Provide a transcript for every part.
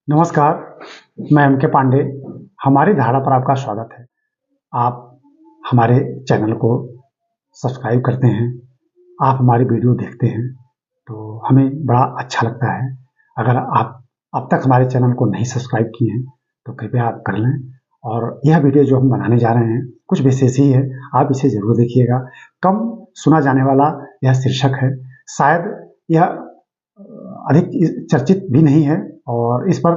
नमस्कार, मैं एम के पांडे। हमारी धारा पर आपका स्वागत है। आप हमारे चैनल को सब्सक्राइब करते हैं, आप हमारी वीडियो देखते हैं तो हमें बड़ा अच्छा लगता है। अगर आप अब तक हमारे चैनल को नहीं सब्सक्राइब किए हैं तो कृपया आप कर लें। और यह वीडियो जो हम बनाने जा रहे हैं कुछ विशेष ही है, आप इसे ज़रूर देखिएगा। कम सुना जाने वाला यह शीर्षक है, शायद यह अधिक चर्चित भी नहीं है और इस पर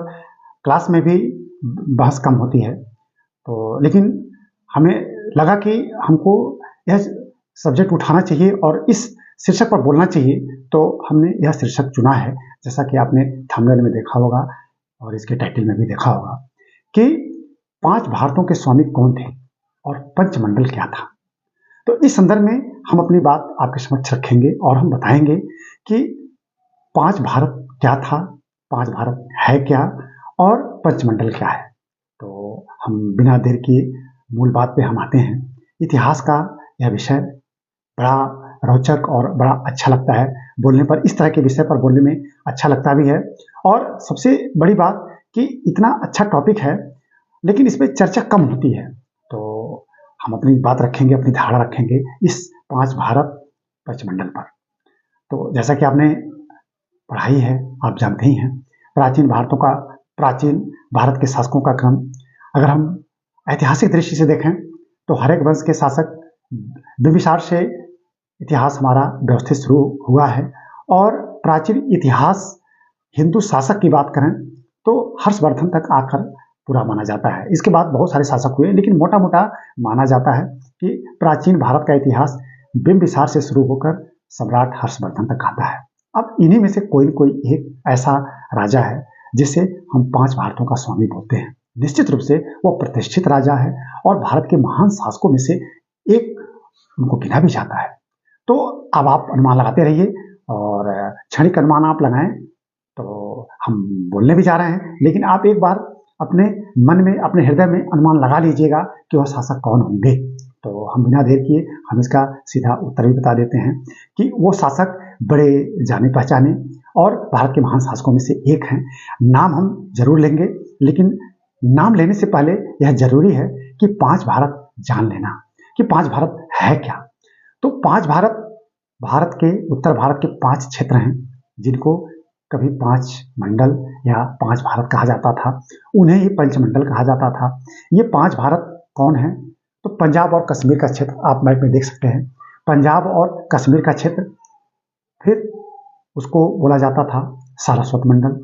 क्लास में भी बहस कम होती है। तो लेकिन हमें लगा कि हमको यह सब्जेक्ट उठाना चाहिए और इस शीर्षक पर बोलना चाहिए, तो हमने यह शीर्षक चुना है। जैसा कि आपने थंबनेल में देखा होगा और इसके टाइटल में भी देखा होगा कि 5 भारतों के स्वामी कौन थे और पंचमंडल क्या था। तो इस संदर्भ में हम अपनी बात आपके समक्ष रखेंगे और हम बताएंगे कि 5 भारत क्या था, 5 भारत है क्या और पंचमंडल क्या है। तो हम बिना देर किए मूल बात पे हम आते हैं। इतिहास का यह विषय बड़ा रोचक और बड़ा अच्छा लगता है बोलने पर। इस तरह के विषय पर बोलने में अच्छा लगता भी है और सबसे बड़ी बात कि इतना अच्छा टॉपिक है लेकिन इस पर चर्चा कम होती है। तो हम अपनी बात रखेंगे, अपनी धारणा रखेंगे इस 5 भारत पंचमंडल पर। तो जैसा कि आपने पढ़ाई है, आप जानते ही हैं, प्राचीन भारत के शासकों का क्रम अगर हम ऐतिहासिक दृष्टि से देखें तो हर एक वंश के शासक बिंबिसार से इतिहास हमारा व्यवस्थित शुरू हुआ है। और प्राचीन इतिहास हिंदू शासक की बात करें तो हर्षवर्धन तक आकर पूरा माना जाता है। इसके बाद बहुत सारे शासक हुए लेकिन मोटा मोटा माना जाता है कि प्राचीन भारत का इतिहास बिंबिसार से शुरू होकर सम्राट हर्षवर्धन तक आता है। अब इन्हीं में से कोई न कोई एक ऐसा राजा है जिसे हम 5 भारतों का स्वामी बोलते हैं। निश्चित रूप से वो प्रतिष्ठित राजा है और भारत के महान शासकों में से एक उनको गिना भी जाता है। तो अब आप अनुमान लगाते रहिए और क्षणिक अनुमान आप लगाएं तो हम बोलने भी जा रहे हैं, लेकिन आप एक बार अपने मन में, अपने हृदय में अनुमान लगा लीजिएगा कि वह शासक कौन होंगे। तो हम बिना देर किए हम इसका सीधा उत्तर भी बता देते हैं कि वो शासक बड़े जाने पहचाने और भारत के महान शासकों में से एक हैं। नाम हम जरूर लेंगे, लेकिन नाम लेने से पहले यह जरूरी है कि 5 भारत जान लेना कि 5 भारत है क्या। तो 5 भारत, भारत के उत्तर भारत के 5 क्षेत्र हैं जिनको कभी 5 मंडल या 5 भारत कहा जाता था, उन्हें ही पंचमंडल कहा जाता था। ये 5 भारत कौन है? तो पंजाब और कश्मीर का क्षेत्र आप मैप में देख सकते हैं, पंजाब और कश्मीर का क्षेत्र, फिर उसको बोला जाता था सारस्वत मंडल,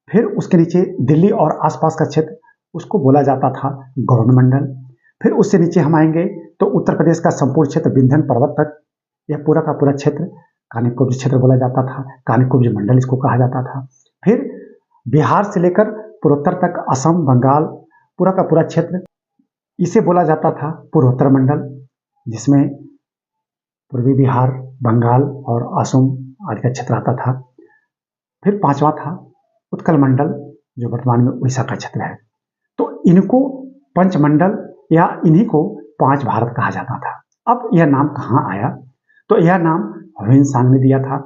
फिर उसके नीचे दिल्ली और आसपास का क्षेत्र, उसको बोला जाता था गौड़ मंडल। फिर उससे नीचे हम आएंगे तो उत्तर प्रदेश का संपूर्ण क्षेत्र विंध्य पर्वत तक, यह पूरा का पूरा क्षेत्र कानिकुब्ज क्षेत्र बोला जाता था, कानिकुब्ज मंडल इसको कहा जाता था। फिर बिहार से लेकर पूर्वोत्तर तक असम, बंगाल, पूरा का पूरा क्षेत्र, इसे बोला जाता था पूर्वोत्तर मंडल, जिसमें पूर्वी बिहार, बंगाल और असम आदि का क्षेत्र आता था। फिर 5वां था उत्कल मंडल, जो वर्तमान में उड़ीसा का क्षेत्र है। तो इनको पंचमंडल या इन्हीं को 5 भारत कहा जाता था। अब यह नाम कहाँ आया? तो यह नाम ह्वेन-त्सांग ने दिया था।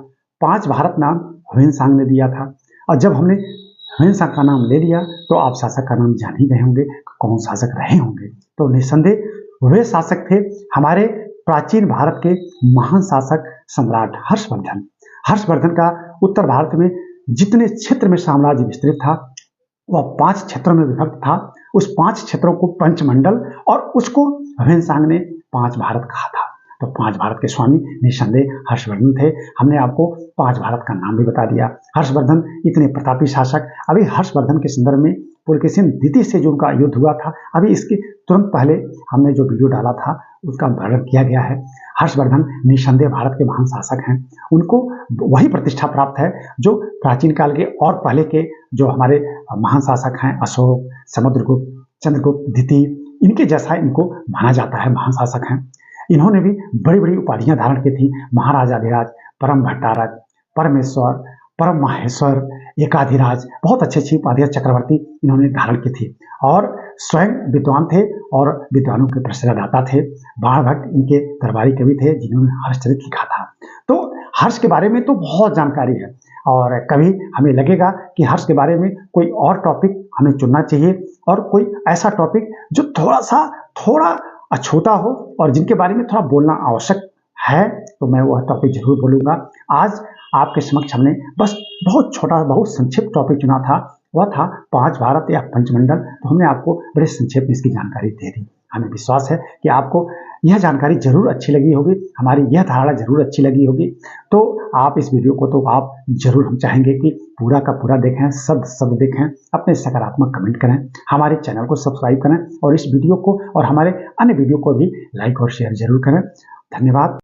5 भारत नाम ह्वेन-त्सांग ने दिया था। और जब हमने ह्वेन-त्सांग का नाम ले लिया तो आप शासक का नाम जान ही गए होंगे, कौन शासक रहे होंगे। तो निस्संदेह वे शासक थे हमारे प्राचीन भारत के महान शासक सम्राट हर्षवर्धन। हर्षवर्धन का उत्तर भारत में जितने क्षेत्र में साम्राज्य विस्तृत था वह 5 क्षेत्रों में विभक्त था। उस 5 क्षेत्रों को पंचमंडल और उसको ह्वेन-त्सांग ने 5 भारत कहा था। तो 5 भारत के स्वामी निस्संदेह हर्षवर्धन थे। हमने आपको 5 भारत का नाम भी बता दिया। हर्षवर्धन इतने प्रतापी शासक, अभी हर्षवर्धन के संदर्भ में पुलकेशिन द्वितीय से जो उनका युद्ध हुआ था, अभी इसके तुरंत पहले हमने जो वीडियो डाला था उसका वर्णन किया गया है। हर्षवर्धन निस्संदेह भारत के महान शासक हैं। उनको वही प्रतिष्ठा प्राप्त है जो प्राचीन काल के और पहले के जो हमारे महान शासक हैं, अशोक, समुद्रगुप्त, चंद्रगुप्त द्वितीय, इनके जैसा इनको माना जाता है, महान शासक हैं। इन्होंने भी बड़ी बड़ी उपाधियां धारण की थी, महाराजाधिराज, परम भट्टारक, परमेश्वर, परम माहेश्वर, एकाधिराज, बहुत अच्छी अच्छी उपाधियां चक्रवर्ती इन्होंने धारण की थी। और स्वयं विद्वान थे और विद्वानों के प्रश्रयदाता थे। बाणभट्ट इनके दरबारी कवि थे जिन्होंने हर्षचरित लिखा था। तो हर्ष के बारे में तो बहुत जानकारी है। और कभी हमें लगेगा कि हर्ष के बारे में कोई और टॉपिक हमें चुनना चाहिए और कोई ऐसा टॉपिक जो थोड़ा अछूता हो और जिनके बारे में थोड़ा बोलना आवश्यक है, तो मैं वह टॉपिक जरूर बोलूँगा। आज आपके समक्ष हमने बस बहुत छोटा, बहुत संक्षिप्त टॉपिक चुना था, वह था 5 भारत या पंचमंडल। तो हमने आपको बड़े संक्षेप में इसकी जानकारी दे दी। हमें विश्वास है कि आपको यह जानकारी जरूर अच्छी लगी होगी, हमारी यह धारणा जरूर अच्छी लगी होगी। तो आप इस वीडियो को तो आप जरूर, हम चाहेंगे कि पूरा का पूरा देखें, शब्द देखें, अपने सकारात्मक कमेंट करें, हमारे चैनल को सब्सक्राइब करें और इस वीडियो को और हमारे अन्य वीडियो को भी लाइक और शेयर जरूर करें। धन्यवाद।